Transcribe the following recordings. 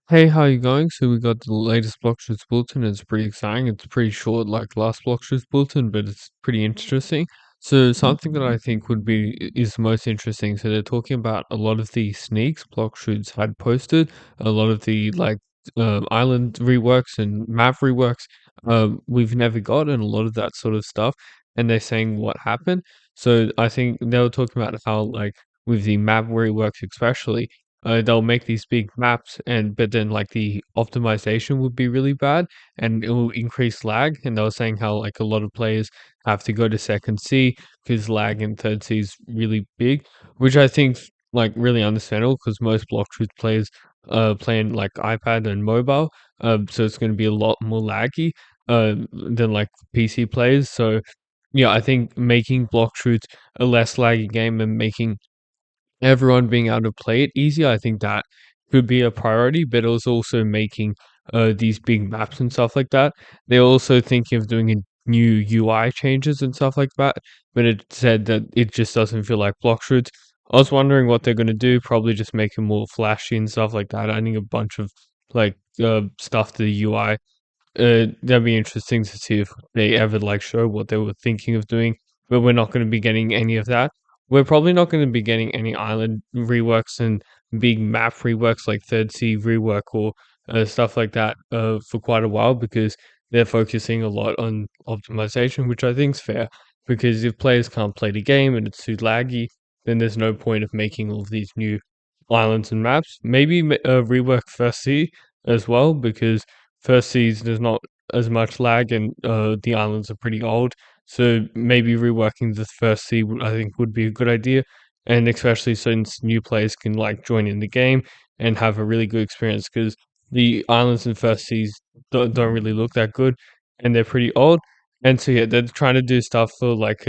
Hey, how you going? So we got the latest Blox bulletin. It's pretty exciting. It's pretty short, like last Blox bulletin, but it's pretty interesting. So something that I think would be is most interesting. So they're talking about a lot of the sneaks Blox had posted, a lot of the island reworks and map reworks. We've never got, and a lot of that sort of stuff. And they're saying what happened. So I think they were talking about how like with the map reworks especially they'll make these big maps but then like the optimization would be really bad and it will increase lag. And they were saying how like a lot of players have to go to second C because lag in third C is really big, which I think like really understandable because most block truth players playing like iPad and mobile. So it's going to be a lot more laggy than like PC players. So yeah, I think making block truth a less laggy game and making everyone being able to play it easier, I think that could be a priority, but it was also making these big maps and stuff like that. They're also thinking of doing a new UI changes and stuff like that, but it said that it just doesn't feel like block shoots. I was wondering what they're gonna do, probably just make it more flashy and stuff like that, adding a bunch of like stuff to the UI. That'd be interesting to see if they ever like show what they were thinking of doing, but we're not going to be getting any of that. We're probably not going to be getting any island reworks and big map reworks like Third Sea rework or stuff like that for quite a while because they're focusing a lot on optimization, which I think is fair. Because if players can't play the game and it's too laggy, then there's no point of making all of these new islands and maps. Maybe rework First Sea as well because First Seas there's not as much lag and the islands are pretty old. So maybe reworking the first sea I think would be a good idea. And especially since new players can like join in the game and have a really good experience because the islands in first seas don't really look that good and they're pretty old. And so yeah, they're trying to do stuff for like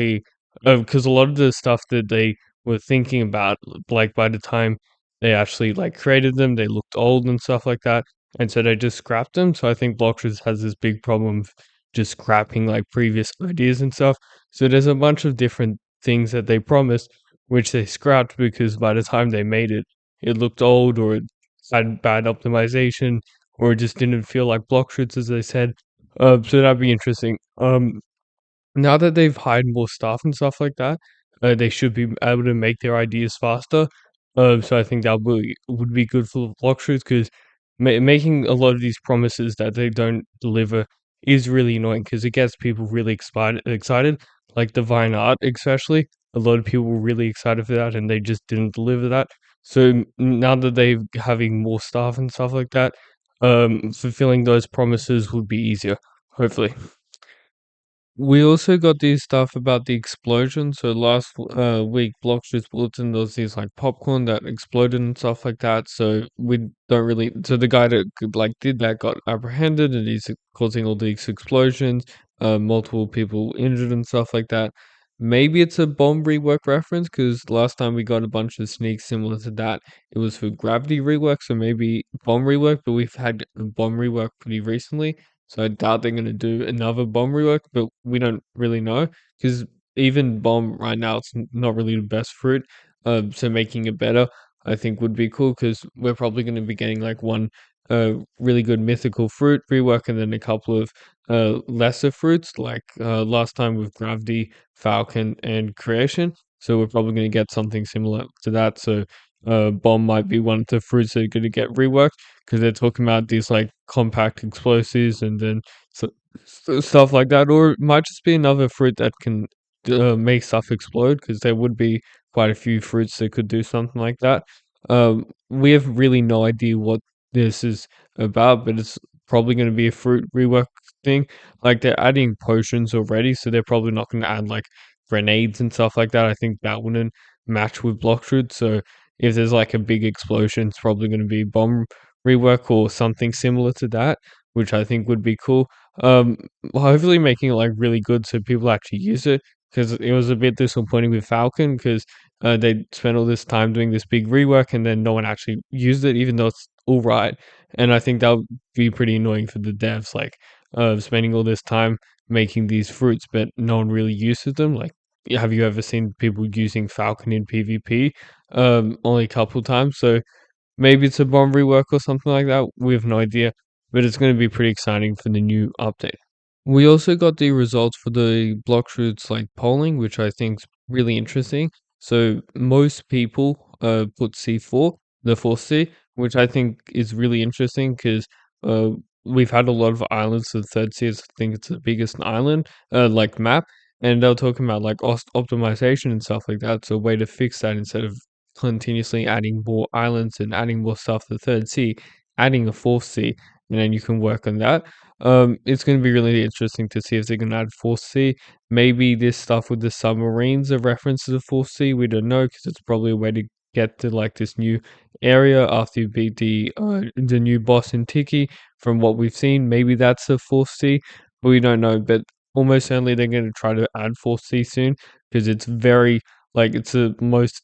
because a lot of the stuff that they were thinking about, like by the time they actually like created them, they looked old and stuff like that, and so they just scrapped them. So I think Blockers has this big problem of just scrapping like previous ideas and stuff. So there's a bunch of different things that they promised, which they scrapped because by the time they made it, it looked old or it had bad optimization or it just didn't feel like block shoots as they said. So that'd be interesting. Now that they've hired more staff and stuff like that, they should be able to make their ideas faster. So I think that would be good for Blockstreet because making a lot of these promises that they don't deliver is really annoying because it gets people really excited, like Divine Art especially. A lot of people were really excited for that, and they just didn't deliver that. So now that they're having more staff and stuff like that, fulfilling those promises would be easier, hopefully. We also got these stuff about the explosion. So last week, Blockstreet's bulletin, there was these like popcorn that exploded and stuff like that. So we don't really. So the guy that like did that got apprehended, and he's causing all these explosions. Multiple people injured and stuff like that. Maybe it's a bomb rework reference because last time we got a bunch of sneaks similar to that. It was for gravity rework, so maybe bomb rework. But we've had a bomb rework pretty recently. So I doubt they're gonna do another bomb rework, but we don't really know because even bomb right now it's not really the best fruit. So making it better, I think would be cool because we're probably gonna be getting like one really good mythical fruit rework and then a couple of lesser fruits like last time with gravity, falcon, and creation. So we're probably gonna get something similar to that. So bomb might be one of the fruits that are gonna get reworked because they're talking about these like compact explosives and then stuff like that, or it might just be another fruit that can make stuff explode because there would be quite a few fruits that could do something like that. We have really no idea what this is about, but it's probably going to be a fruit rework thing. Like they're adding potions already, so they're probably not going to add like grenades and stuff like that. I think that wouldn't match with block fruit. So if there's like a big explosion, it's probably going to be bomb rework or something similar to that, which I think would be cool. Um, hopefully making it like really good so people actually use it because it was a bit disappointing with Falcon because they spent all this time doing this big rework and then no one actually used it, even though it's all right. And I think that would be pretty annoying for the devs, like spending all this time making these fruits, but no one really uses them. Like, have you ever seen people using Falcon in PvP? Only a couple times. So Maybe it's a bomb rework or something like that. We have no idea, but it's going to be pretty exciting for the new update. We also got the results for the block shoots like polling, which I think is really interesting. So most people put C4, the fourth C, which I think is really interesting because uh we've had a lot of islands. The third C is, I think it's the biggest island like map, and they're talking about like optimization and stuff like that. So a way to fix that instead of continuously adding more islands and adding more stuff to the third C, adding a fourth C, and then you can work on that. It's going to be really interesting to see if they're going to add 4C. Maybe this stuff with the submarines, a reference to the 4C. We don't know because it's probably a way to get to like this new area after you beat the new boss in Tiki. From what we've seen, maybe that's a 4C, but we don't know. But almost certainly they're going to try to add 4C soon because it's very like it's the most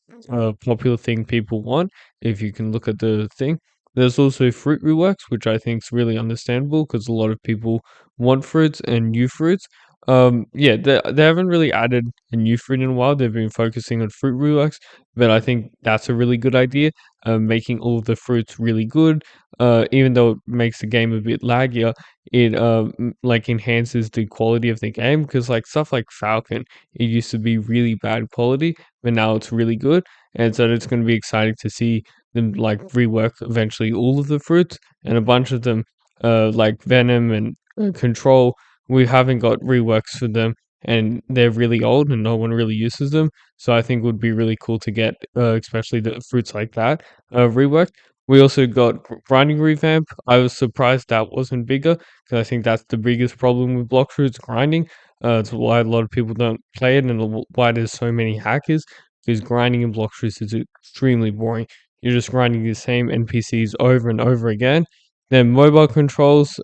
popular thing people want. If you can look at the thing. There's also fruit reworks, which I think is really understandable because a lot of people want fruits and new fruits. Yeah, they haven't really added a new fruit in a while. They've been focusing on fruit reworks, but I think that's a really good idea. Making all of the fruits really good. Even though it makes the game a bit laggier, it like enhances the quality of the game because like stuff like Falcon, it used to be really bad quality, but now it's really good, and so it's going to be exciting to see them like rework eventually all of the fruits and a bunch of them like Venom and Control. We haven't got reworks for them, and they're really old and no one really uses them. So I think it would be really cool to get especially the fruits like that reworked. We also got grinding revamp. I was surprised that wasn't bigger because I think that's the biggest problem with block fruits grinding. It's why a lot of people don't play it and why there's so many hackers because grinding in block fruits is extremely boring. You're just grinding the same NPCs over and over again. Then mobile controls,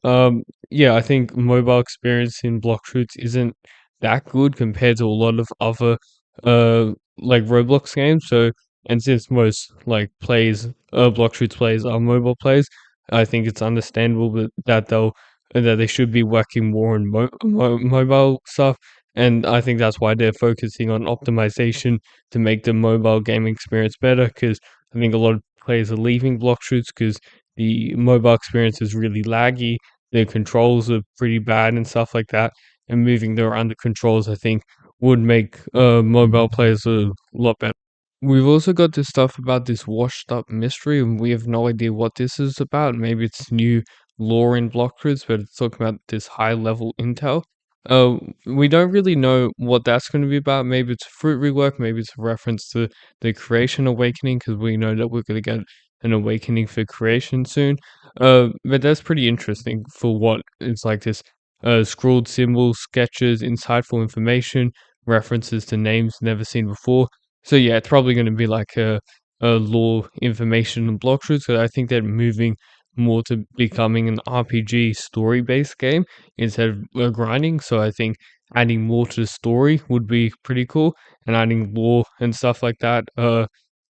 yeah, I think mobile experience in block shoots isn't that good compared to a lot of other like Roblox games. So and since most like plays block shoots plays are mobile plays, I think it's understandable that they should be working more on mobile stuff. And I think that's why they're focusing on optimization to make the mobile gaming experience better. Because I think a lot of players are leaving block shoots because the mobile experience is really laggy. The controls are pretty bad and stuff like that. And moving around the controls, I think, would make mobile players a lot better. We've also got this stuff about this washed up mystery, and we have no idea what this is about. Maybe it's new lore in Blockers, but it's talking about this high level intel. Uh, we don't really know what that's going to be about. Maybe it's a fruit rework, maybe it's a reference to the creation awakening, because we know that we're going to get an awakening for creation soon. But that's pretty interesting for what it's like this scrolled symbols, sketches, insightful information, references to names never seen before. So yeah, it's probably going to be like a lore information and block shoot. So I think they're moving more to becoming an RPG story based game instead of grinding. So I think adding more to the story would be pretty cool, and adding lore and stuff like that.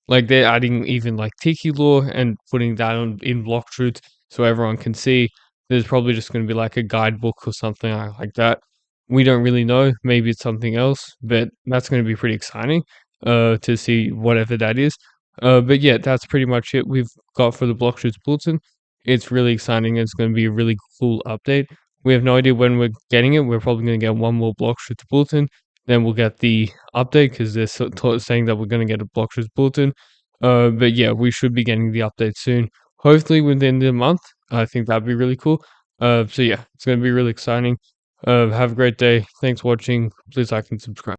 Like they're adding even like Tiki lore and putting that on in block truths so everyone can see. There's probably just going to be like a guidebook or something like that. We don't really know. Maybe it's something else, but that's going to be pretty exciting to see whatever that is. But yeah, that's pretty much it we've got for the block shoots bulletin. It's really exciting. It's going to be a really cool update. We have no idea when we're getting it. We're probably going to get one more block shoots bulletin, then we'll get the update because they're saying that we're going to get a Blox's bulletin. But yeah, we should be getting the update soon. Hopefully within the month. I think that'd be really cool. So yeah, it's going to be really exciting. Have a great day. Thanks for watching. Please like and subscribe.